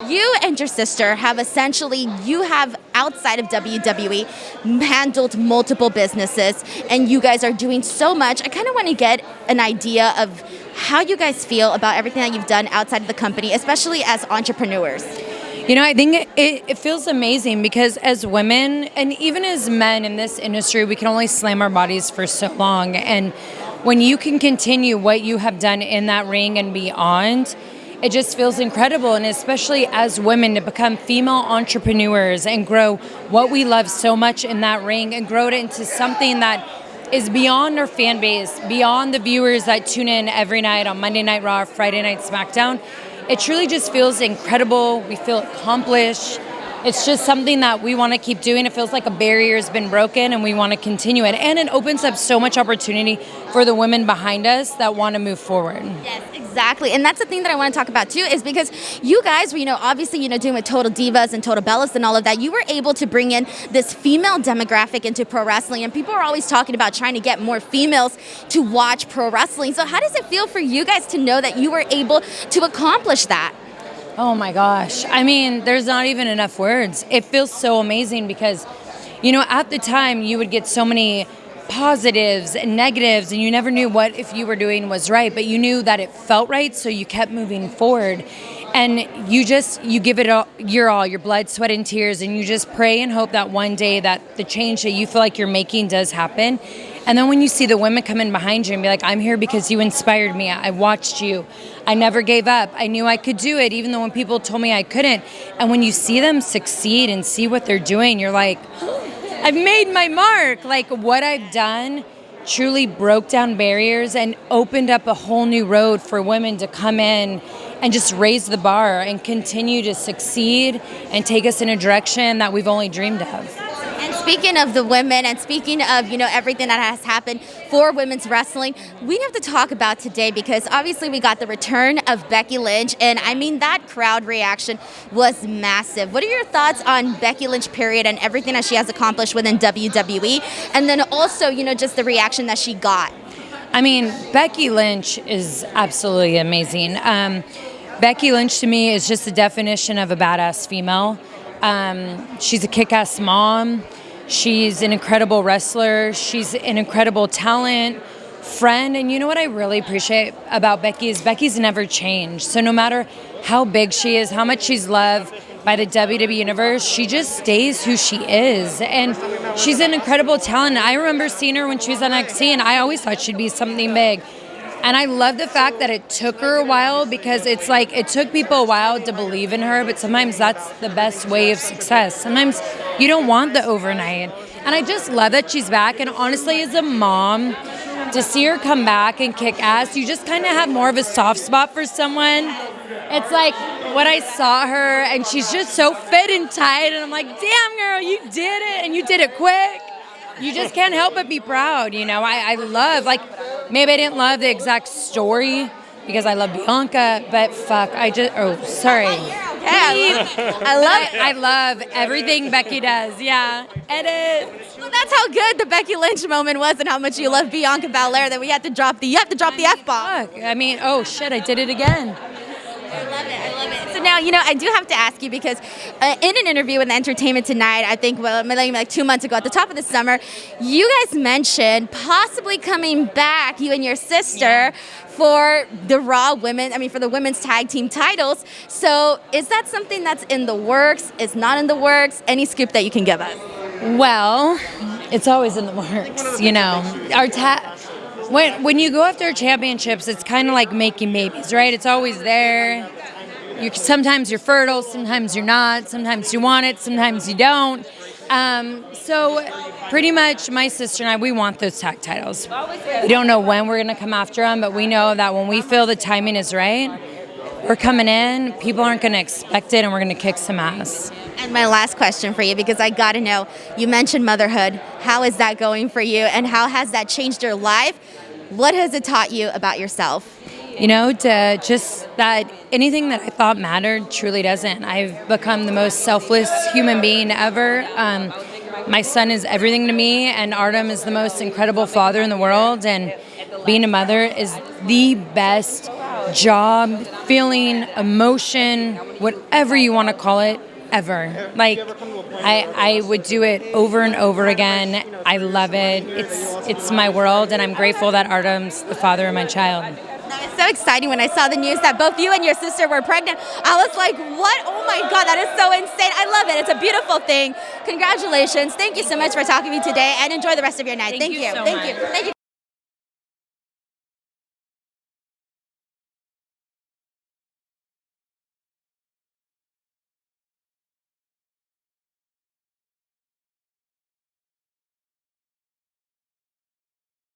you and your sister have essentially, you have outside of WWE handled multiple businesses, and you guys are doing so much. I kind of want to get an idea of how you guys feel about everything that you've done outside of the company, especially as entrepreneurs. You know, I think it feels amazing because as women and even as men in this industry, we can only slam our bodies for so long. And when you can continue what you have done in that ring and beyond, it just feels incredible. And especially as women, to become female entrepreneurs and grow what we love so much in that ring and grow it into something that is beyond our fan base, beyond the viewers that tune in every night on Monday Night Raw, Friday Night SmackDown. It truly just feels incredible. We feel accomplished. It's just something that we want to keep doing. It feels like a barrier has been broken and we want to continue it. And it opens up so much opportunity for the women behind us that want to move forward. Yes, exactly. And that's the thing that I want to talk about too, is because you guys were, obviously, doing with Total Divas and Total Bellas and all of that, you were able to bring in this female demographic into pro wrestling. And people are always talking about trying to get more females to watch pro wrestling. So how does it feel for you guys to know that you were able to accomplish that? Oh my gosh. I mean, there's not even enough words. It feels so amazing because, at the time you would get so many positives and negatives and you never knew what if you were doing was right, but you knew that it felt right, so you kept moving forward. And you give it all, your blood, sweat, and tears, and you just pray and hope that one day that the change that you feel like you're making does happen. And then when you see the women come in behind you and be like, I'm here because you inspired me. I watched you. I never gave up. I knew I could do it, even though when people told me I couldn't. And when you see them succeed and see what they're doing, you're like, I've made my mark. Like, what I've done truly broke down barriers and opened up a whole new road for women to come in and just raise the bar and continue to succeed and take us in a direction that we've only dreamed of. And speaking of the women and speaking of, everything that has happened for women's wrestling, we have to talk about today because obviously we got the return of Becky Lynch, and I mean that crowd reaction was massive. What are your thoughts on Becky Lynch, period, and everything that she has accomplished within WWE, and then also, just the reaction that she got? I mean, Becky Lynch is absolutely amazing. Becky Lynch to me is just the definition of a badass female. She's a kick-ass mom. She's an incredible wrestler. She's an incredible talent, friend. And you know what I really appreciate about Becky is Becky's never changed. So no matter how big she is, how much she's loved by the WWE Universe, she just stays who she is. And she's an incredible talent. I remember seeing her when she was on NXT, and I always thought she'd be something big. And I love the fact that it took her a while, because it's like it took people a while to believe in her, but sometimes that's the best way of success. Sometimes you don't want the overnight. And I just love that she's back. And honestly, as a mom, to see her come back and kick ass, you just kind of have more of a soft spot for someone. It's like when I saw her and she's just so fit and tight, and I'm like, damn girl, you did it, and you did it quick. You just can't help but be proud, I love, maybe I didn't love the exact story because I love Bianca, but fuck, sorry. I love everything Becky does, yeah. Edit. Well, that's how good the Becky Lynch moment was and how much you love Bianca Belair that you have to drop the F-bomb. Fuck, I mean, oh shit, I did it again. I love it. So now, I do have to ask you because in an interview with Entertainment Tonight, I think like 2 months ago at the top of the summer, you guys mentioned possibly coming back, you and your sister, for the for the women's tag team titles. So is that something that's in the works? Is not in the works? Any scoop that you can give us? Well, it's always in the works, When you go after championships, it's kind of like making babies, right? It's always there. Sometimes you're fertile, sometimes you're not, sometimes you want it, sometimes you don't. So pretty much my sister and I, we want those tag titles. We don't know when we're going to come after them, but we know that when we feel the timing is right, we're coming in, people aren't going to expect it, and we're going to kick some ass. And my last question for you, because I got to know, you mentioned motherhood. How is that going for you, and how has that changed your life? What has it taught you about yourself? To just that anything that I thought mattered truly doesn't. I've become the most selfless human being ever. My son is everything to me, and Artem is the most incredible father in the world, and being a mother is the best job, feeling, emotion, whatever you want to call it, ever. Like, I would do it over and over again. I love it. It's my world, and I'm grateful that Artem's the father of my child. That was so exciting when I saw the news that both you and your sister were pregnant. I was like, what? Oh my God, that is so insane. I love it. It's a beautiful thing. Congratulations. Thank you so much for talking to me today, and enjoy the rest of your night. Thank you so Thank much. you. Thank you.